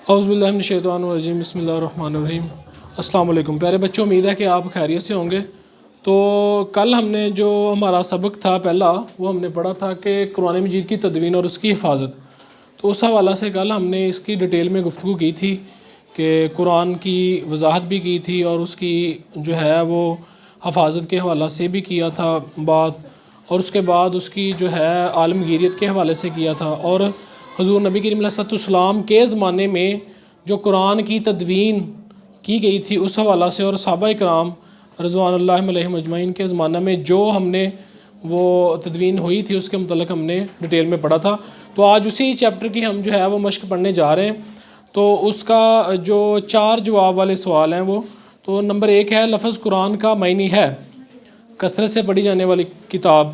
اعوذ باللہ من الشیطان الرجیم، بسم اللہ الرحمن الرحیم۔ السلام علیکم پیارے بچوں، امید ہے کہ آپ خیریت سے ہوں گے۔ تو کل ہم نے جو ہمارا سبق تھا پہلا، وہ ہم نے پڑھا تھا کہ قرآن مجید کی تدوین اور اس کی حفاظت۔ تو اس حوالہ سے کل ہم نے اس کی ڈیٹیل میں گفتگو کی تھی کہ قرآن کی وضاحت بھی کی تھی اور اس کی جو ہے وہ حفاظت کے حوالہ سے بھی کیا تھا بات، اور اس کے بعد اس کی جو ہے عالمگیریت کے حوالے سے کیا تھا، اور حضور نبی کریم علیہ السلام کے زمانے میں جو قرآن کی تدوین کی گئی تھی اس حوالہ سے، اور صحابہ کرام رضوان اللہ علیہم اجمعین کے زمانہ میں جو ہم نے وہ تدوین ہوئی تھی اس کے متعلق ہم نے ڈیٹیل میں پڑھا تھا۔ تو آج اسی چیپٹر کی ہم جو ہے وہ مشق پڑھنے جا رہے ہیں۔ تو اس کا جو 4 جواب والے سوال ہیں وہ، تو نمبر 1 ہے لفظ قرآن کا معنی ہے کثرت سے پڑھی جانے والی کتاب۔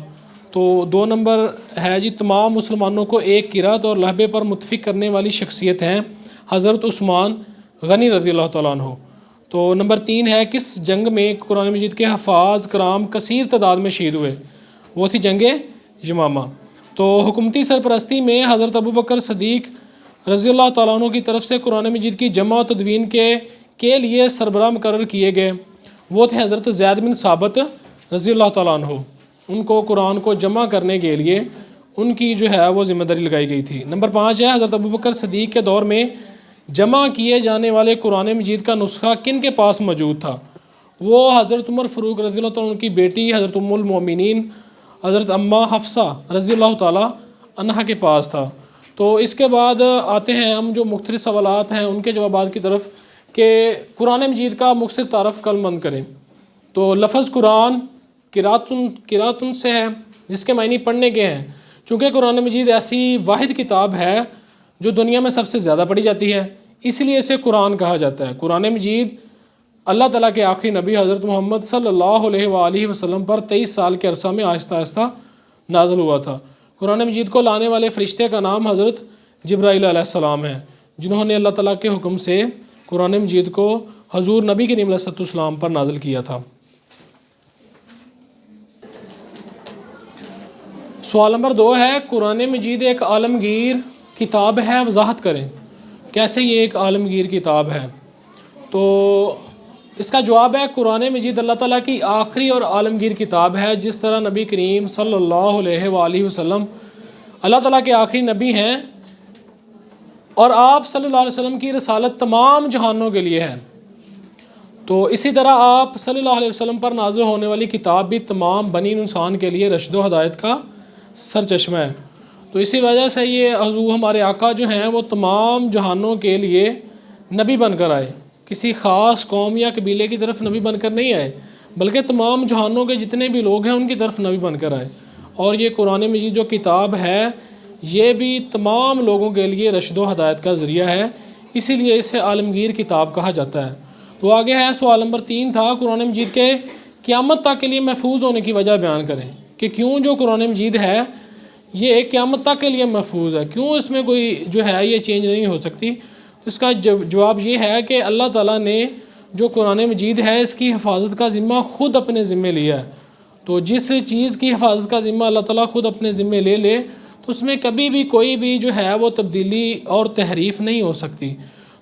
تو 2 نمبر ہے جی تمام مسلمانوں کو ایک قرأت اور لہبے پر متفق کرنے والی شخصیت ہیں حضرت عثمان غنی رضی اللہ تعالیٰ عنہ۔ تو نمبر 3 ہے کس جنگ میں قرآن مجید کے حفاظ کرام کثیر تعداد میں شہید ہوئے؟ وہ تھی جنگ یمامہ۔ تو حکومتی سرپرستی میں حضرت ابوبکر صدیق رضی اللہ تعالیٰ عنہ کی طرف سے قرآن مجید کی جمع و تدوین کے لیے سربراہ مقرر کیے گئے، وہ تھے حضرت زید بن ثابت رضی اللہ تعالیٰ عنہ۔ ان کو قرآن کو جمع کرنے کے لیے ان کی جو ہے وہ ذمہ داری لگائی گئی تھی۔ نمبر 5 ہے حضرت ابوبکر صدیق کے دور میں جمع کیے جانے والے قرآن مجید کا نسخہ کن کے پاس موجود تھا؟ وہ حضرت عمر فاروق رضی اللہ تعالیٰ عنہ کی بیٹی حضرت ام المؤمنین حضرت اماں حفصہ رضی اللہ تعالیٰ عنہا کے پاس تھا۔ تو اس کے بعد آتے ہیں ہم جو مختلف سوالات ہیں ان کے جوابات کی طرف، کہ قرآن مجید کا مختصر تعارف کل مند کریں۔ تو لفظ قرآن قراتن سے ہے جس کے معنی پڑھنے کے ہیں۔ چونکہ قرآن مجید ایسی واحد کتاب ہے جو دنیا میں سب سے زیادہ پڑھی جاتی ہے، اس لیے اسے قرآن کہا جاتا ہے۔ قرآن مجید اللہ تعالیٰ کے آخری نبی حضرت محمد صلی اللہ علیہ وآلہ وسلم پر 23 سال کے عرصہ میں آہستہ آہستہ نازل ہوا تھا۔ قرآن مجید کو لانے والے فرشتے کا نام حضرت جبرائیل علیہ السلام ہے، جنہوں نے اللہ تعالیٰ کے حکم سے قرآن مجید کو حضور نبی کریم علیہ السلام پر نازل کیا تھا۔ سوال نمبر 2 ہے قرآن مجید ایک عالمگیر کتاب ہے، وضاحت کریں کیسے یہ ایک عالمگیر کتاب ہے؟ تو اس کا جواب ہے قرآن مجید اللہ تعالیٰ کی آخری اور عالمگیر کتاب ہے، جس طرح نبی کریم صلی اللہ علیہ وآلہ وسلم اللہ تعالیٰ کے آخری نبی ہیں اور آپ صلی اللہ علیہ وسلم کی رسالت تمام جہانوں کے لیے ہے۔ تو اسی طرح آپ صلی اللہ علیہ وسلم پر نازل ہونے والی کتاب بھی تمام بنی انسان کے لیے رشد و ہدایت کا سرچشمہ ہے۔ تو اسی وجہ سے یہ حضور ہمارے آقا جو ہیں وہ تمام جہانوں کے لیے نبی بن کر آئے، کسی خاص قوم یا قبیلے کی طرف نبی بن کر نہیں آئے، بلکہ تمام جہانوں کے جتنے بھی لوگ ہیں ان کی طرف نبی بن کر آئے۔ اور یہ قرآن مجید جو کتاب ہے یہ بھی تمام لوگوں کے لیے رشد و ہدایت کا ذریعہ ہے، اسی لیے اسے عالمگیر کتاب کہا جاتا ہے۔ تو آگے ہے سوال نمبر 3 تھا قرآن مجید کے قیامت تک کے لیے محفوظ ہونے کی وجہ بیان کریں، کہ کیوں جو قرآن مجید ہے یہ قیامت تک کے لیے محفوظ ہے، کیوں اس میں کوئی جو ہے یہ چینج نہیں ہو سکتی؟ اس کا جواب یہ ہے کہ اللہ تعالیٰ نے جو قرآن مجید ہے اس کی حفاظت کا ذمہ خود اپنے ذمہ لیا ہے۔ تو جس چیز کی حفاظت کا ذمہ اللہ تعالیٰ خود اپنے ذمہ لے تو اس میں کبھی بھی کوئی بھی جو ہے وہ تبدیلی اور تحریف نہیں ہو سکتی۔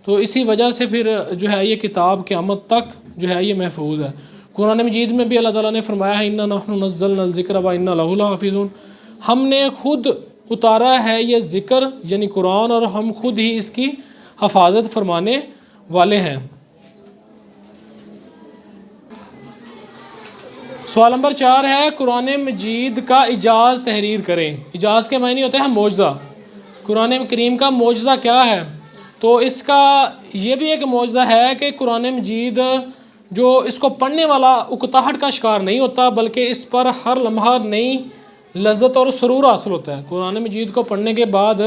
تو اسی وجہ سے پھر جو ہے یہ کتاب قیامت تک جو ہے یہ محفوظ ہے۔ قرآن مجید میں بھی اللہ تعالیٰ نے فرمایا ہے اِنَّا نَحْنُ نَزَّلْنَا الذِّكْرَ وَإِنَّا لَهُ لَحَافِظُونَ، ہم نے خود اتارا ہے یہ ذکر یعنی قرآن اور ہم خود ہی اس کی حفاظت فرمانے والے ہیں۔ سوال نمبر 4 ہے قرآن مجید کا اعجاز تحریر کریں۔ اعجاز کے معنی ہوتا ہے معجزہ۔ قرآن کریم کا معجزہ کیا ہے؟ تو اس کا یہ بھی ایک معجزہ ہے کہ قرآن مجید جو اس کو پڑھنے والا اکتاہٹ کا شکار نہیں ہوتا، بلکہ اس پر ہر لمحہ نئی لذت اور سرور حاصل ہوتا ہے۔ قرآن مجید کو پڑھنے کے بعد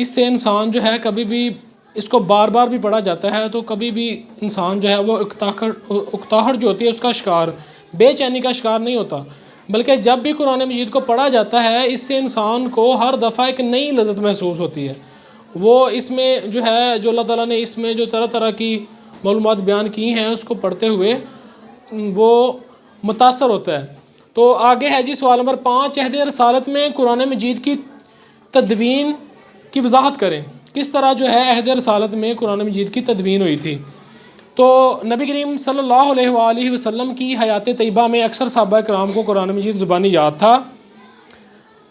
اس سے انسان جو ہے کبھی بھی اس کو بار بار بھی پڑھا جاتا ہے تو کبھی بھی انسان جو ہے وہ اکتاہٹ جو ہوتی ہے اس کا شکار، بے چینی کا شکار نہیں ہوتا، بلکہ جب بھی قرآن مجید کو پڑھا جاتا ہے اس سے انسان کو ہر دفعہ ایک نئی لذت محسوس ہوتی ہے۔ وہ اس میں جو ہے جو اللہ تعالیٰ نے اس میں جو طرح طرح کی معلومات بیان کی ہیں اس کو پڑھتے ہوئے وہ متاثر ہوتا ہے۔ تو آگے ہے جی سوال نمبر 5 عہد رسالت میں قرآن مجید کی تدوین کی وضاحت کریں۔ کس طرح جو ہے عہد رسالت میں قرآن مجید کی تدوین ہوئی تھی۔ تو نبی کریم صلی اللہ علیہ وآلہ وسلم کی حیات طیبہ میں اکثر صحابہ کرام کو قرآن مجید زبانی یاد تھا۔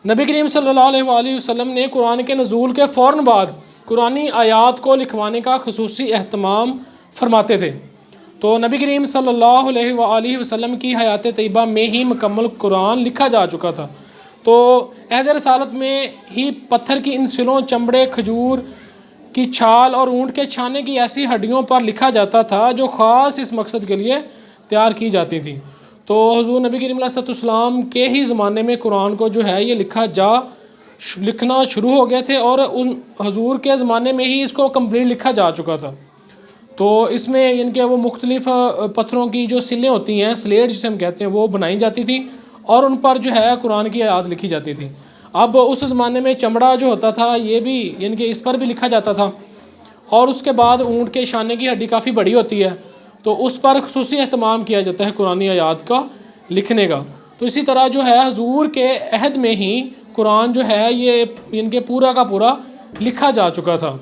نبی کریم صلی اللہ علیہ وآلہ وسلم نے قرآن کے نزول کے فوراً بعد قرآنی آیات کو لکھوانے کا خصوصی اہتمام فرماتے تھے۔ تو نبی کریم صلی اللہ علیہ وآلہ وسلم کی حیات طیبہ میں ہی مکمل قرآن لکھا جا چکا تھا۔ تو عہد رسالت میں ہی پتھر کی ان سلوں، چمڑے، کھجور کی چھال اور اونٹ کے چھانے کی ایسی ہڈیوں پر لکھا جاتا تھا جو خاص اس مقصد کے لیے تیار کی جاتی تھیں۔ تو حضور نبی کریم علیہ السلام کے ہی زمانے میں قرآن کو جو ہے یہ لکھنا شروع ہو گئے تھے، اور ان حضور کے زمانے میں ہی اس کو کمپلیٹ لکھا جا چکا تھا۔ تو اس میں ان کے وہ مختلف پتھروں کی جو سلیں ہوتی ہیں، سلیٹ جسے ہم کہتے ہیں، وہ بنائی جاتی تھی اور ان پر جو ہے قرآن کی آیات لکھی جاتی تھی۔ اب اس زمانے میں چمڑا جو ہوتا تھا یہ بھی یعنی کہ اس پر بھی لکھا جاتا تھا، اور اس کے بعد اونٹ کے شانے کی ہڈی کافی بڑی ہوتی ہے، تو اس پر خصوصی اہتمام کیا جاتا ہے قرآنی آیات کا لکھنے کا۔ تو اسی طرح جو ہے حضور کے عہد میں ہی قرآن جو ہے یہ ان کے پورا کا پورا لکھا جا چکا تھا۔